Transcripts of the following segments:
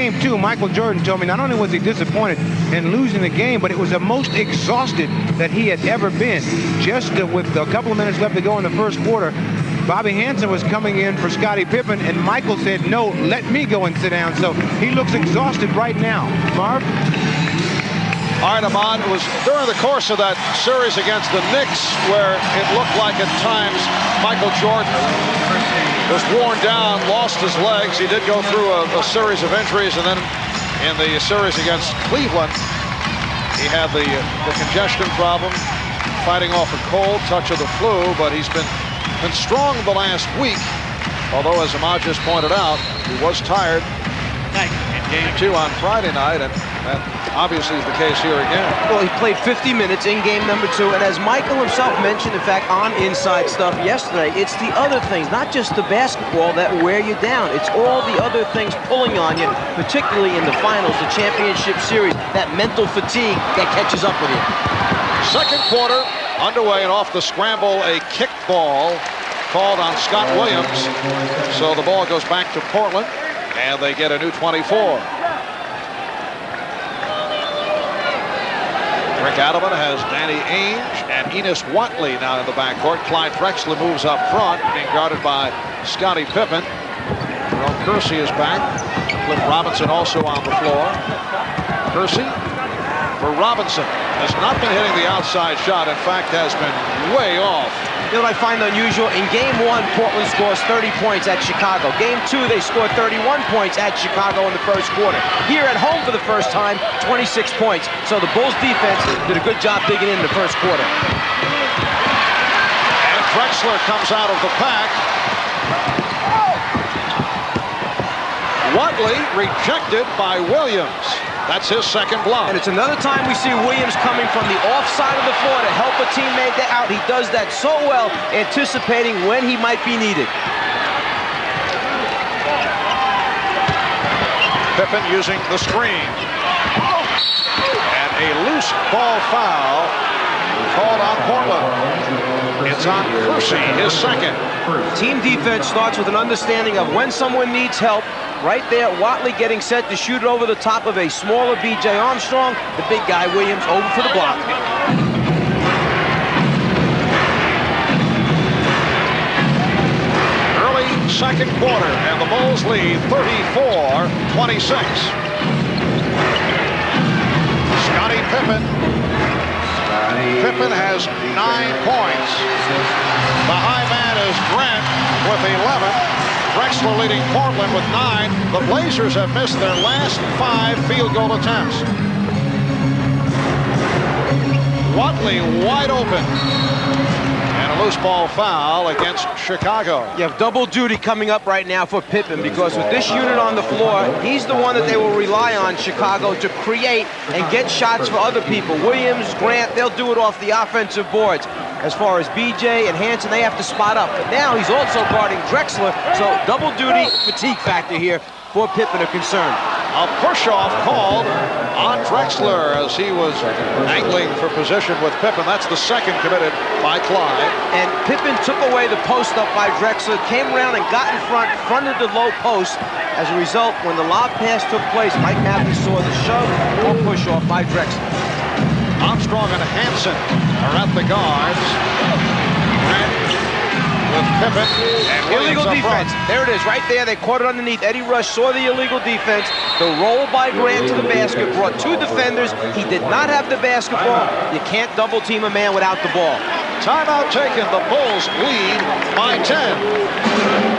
Game 2, Michael Jordan told me not only was he disappointed in losing the game, but it was the most exhausted that he had ever been. Just with a couple of minutes left to go in the first quarter, Bobby Hansen was coming in for Scottie Pippen, and Michael said, no, let me go and sit down. So he looks exhausted right now. Marv? All right, Ahmad, it was during the course of that series against the Knicks where it looked like at times Michael Jordan was worn down, lost his legs. He did go through a series of injuries, and then in the series against Cleveland, he had the congestion problem, fighting off a cold, touch of the flu, but he's been strong the last week, although, as Ahmad just pointed out, he was tired in Game 2 on Friday night, and that obviously is the case here again. Well, he played 50 minutes in game number 2, and as Michael himself mentioned, in fact, on Inside Stuff yesterday, it's the other things, not just the basketball, that wear you down. It's all the other things pulling on you, particularly in the finals, the championship series, that mental fatigue that catches up with you. Second quarter underway, and off the scramble, a kick ball called on Scott Williams. So the ball goes back to Portland, and they get a new 24. Rick Adelman has Danny Ainge and Enos Watley now in the backcourt. Clyde Drexler moves up front, being guarded by Scottie Pippen. Jerome Kersey is back. Cliff Robinson also on the floor. Kersey for Robinson. Has not been hitting the outside shot. In fact, has been way off. You know what I find unusual? In Game 1, Portland scores 30 points at Chicago. Game 2, they scored 31 points at Chicago in the first quarter. Here at home for the first time, 26 points. So the Bulls defense did a good job digging in the first quarter. And Drexler comes out of the pack. Watley rejected by Williams. That's his second block. And it's another time we see Williams coming from the off side of the floor to help a teammate out. He does that so well, anticipating when he might be needed. Pippen using the screen. And a loose ball foul called on Portland. It's on Kersey, his second. Team defense starts with an understanding of when someone needs help. Right there, Watley getting set to shoot it over the top of a smaller B.J. Armstrong. The big guy, Williams, over for the block. Early second quarter, and the Bulls lead 34-26. Scottie Pippen. Pippen has 9 points. The high man is Grant with 11. Drexler leading Portland with 9. The Blazers have missed their last 5 field goal attempts. Watley wide open. And a loose ball foul against Chicago. You have double duty coming up right now for Pippen, because with this unit on the floor, he's the one that they will rely on, Chicago, to create and get shots for other people. Williams, Grant, they'll do it off the offensive boards. As far as BJ and Hansen, they have to spot up. But now he's also guarding Drexler, so double duty fatigue factor here for Pippen are concerned. A push-off called on Drexler as he was angling for position with Pippen. That's the second committed by Clyde. And Pippen took away the post up by Drexler, came around and got in front, fronted the low post. As a result, when the lob pass took place, Mike Matthews saw the shove or push-off by Drexler. Armstrong and Hansen are at the guards. Grant with Pippen and Williams illegal defense. There it is, right there. They caught it underneath. Eddie Rush saw the illegal defense. The roll by Grant to the basket brought 2 defenders. He did not have the basketball. You can't double team a man without the ball. Timeout taken. The Bulls lead by 10.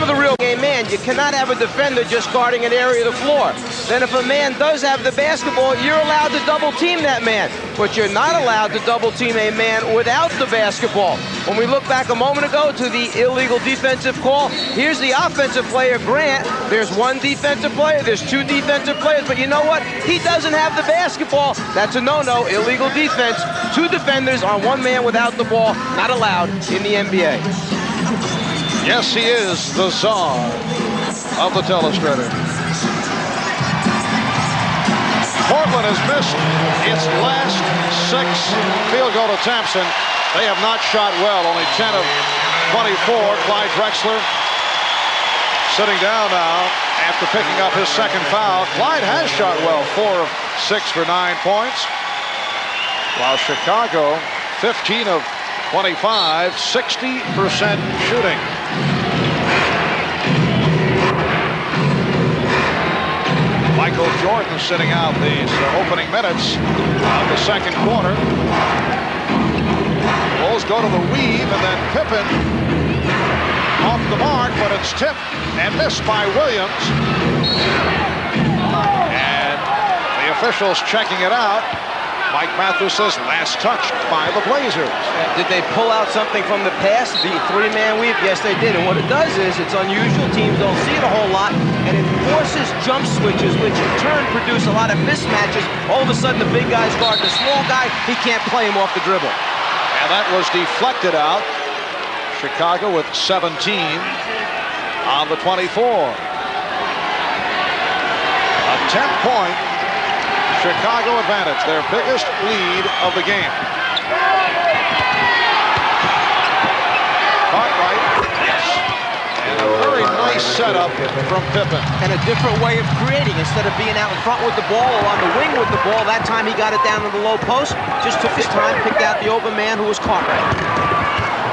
The real game man, you cannot have a defender just guarding an area of the floor. Then if a man does have the basketball, you're allowed to double team that man. But you're not allowed to double team a man without the basketball. When we look back a moment ago to the illegal defensive call, here's the offensive player, Grant. There's 1 defensive player, there's 2 defensive players, but you know what? He doesn't have the basketball. That's a no-no, illegal defense. 2 defenders on 1 man without the ball, not allowed in the NBA. Yes, he is the czar of the telestrator. Portland has missed its last 6 field goal attempts, and they have not shot well. Only 10 of 24. Clyde Drexler, sitting down now after picking up his second foul. Clyde has shot well, 4 of 6 for 9 points. While Chicago, 15 of 25, 60% shooting. Michael Jordan sitting out these opening minutes of the second quarter. Bulls go to the weave, and then Pippen off the mark, but it's tipped and missed by Williams. And the officials checking it out. Mike Matthews says last touch by the Blazers. Did they pull out something from the pass, the three-man weave? Yes, they did. And what it does is, it's unusual. Teams don't see it a whole lot, and it forces jump switches, which in turn produce a lot of mismatches. All of a sudden, the big guy's guarding the small guy. He can't play him off the dribble. And that was deflected out. Chicago with 17 on the 24. A 10-point Chicago advantage, their biggest lead of the game. Cartwright, yes. And a very nice setup from Pippen. And a different way of creating. Instead of being out in front with the ball or on the wing with the ball, that time he got it down to the low post, just took his time, picked out the open man who was Cartwright.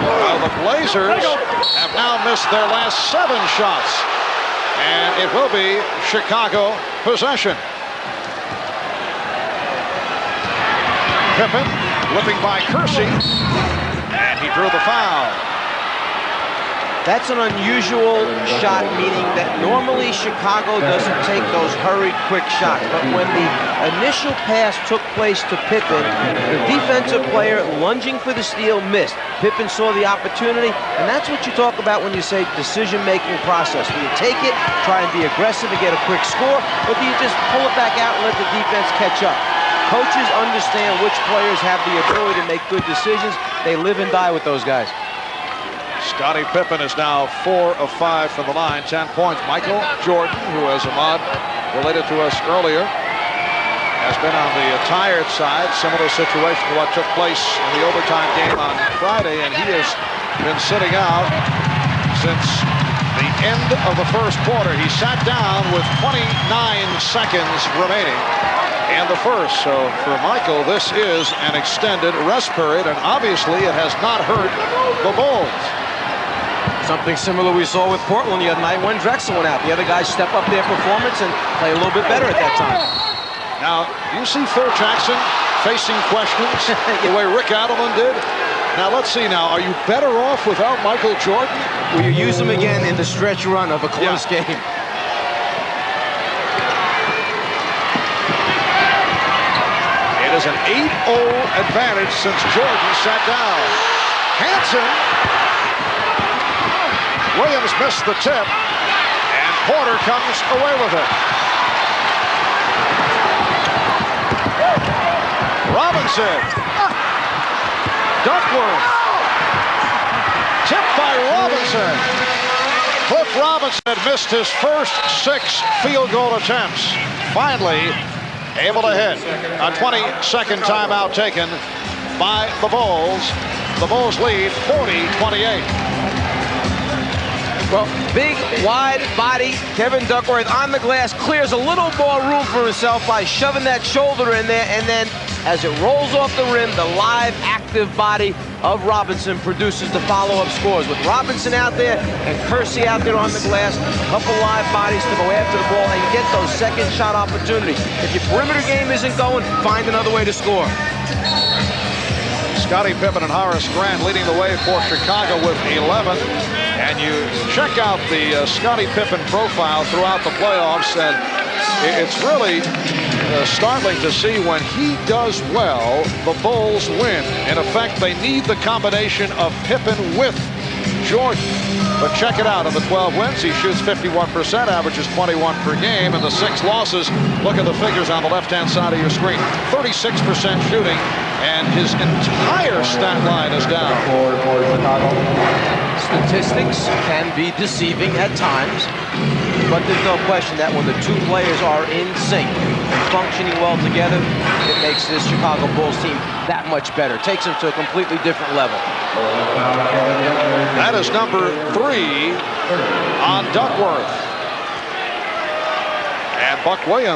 Well, the Blazers have now missed their last 7 shots. And it will be Chicago possession. Pippen whipping by Kersey, and he drew the foul. That's an unusual shot, meaning that normally Chicago doesn't take those hurried, quick shots. But when the initial pass took place to Pippen, the defensive player lunging for the steal missed. Pippen saw the opportunity, and that's what you talk about when you say decision-making process. Do you take it, try and be aggressive and get a quick score, or do you just pull it back out and let the defense catch up? Coaches understand which players have the ability to make good decisions. They live and die with those guys. Scottie Pippen is now 4 of 5 from the line, 10 points. Michael Jordan, who, as Ahmad related to us earlier, has been on the tired side. Similar situation to what took place in the overtime game on Friday, and he has been sitting out since the end of the first quarter. He sat down with 29 seconds remaining in the first. So for Michael, this is an extended rest period, and obviously it has not hurt the Bulls. Something similar we saw with Portland the other night when Drexel went out. The other guys step up their performance and play a little bit better at that time. Now, you see Phil Jackson facing questions the way Rick Adelman did. Now, let's see now. Are you better off without Michael Jordan? Will you use him again in the stretch run of a close game? It is an 8-0 advantage since Jordan sat down. Hansen. Williams missed the tip, and Porter comes away with it. Robinson. Duckworth. Tipped by Robinson. Cliff Robinson had missed his first 6 field goal attempts. Finally able to hit. A 20-second timeout taken by the Bulls. The Bulls lead 40-28. Well, big, wide body, Kevin Duckworth on the glass, clears a little more room for himself by shoving that shoulder in there, and then as it rolls off the rim, the live, active body of Robinson produces the follow-up scores. With Robinson out there and Kersey out there on the glass, a couple live bodies to go after the ball and get those second shot opportunities. If your perimeter game isn't going, find another way to score. Scottie Pippen and Horace Grant leading the way for Chicago with 11. And you check out the Scottie Pippen profile throughout the playoffs, and it's really startling to see when he does well, the Bulls win. In effect, they need the combination of Pippen with Jordan. But check it out, in the 12 wins, he shoots 51%, averages 21 per game. And the 6 losses, look at the figures on the left-hand side of your screen. 36% shooting, and his entire stat line is down. Statistics can be deceiving at times. But there's no question that when the two players are in sync and functioning well together, it makes this Chicago Bulls team that much better. Takes them to a completely different level. That is number 3 on Duckworth. And Buck Williams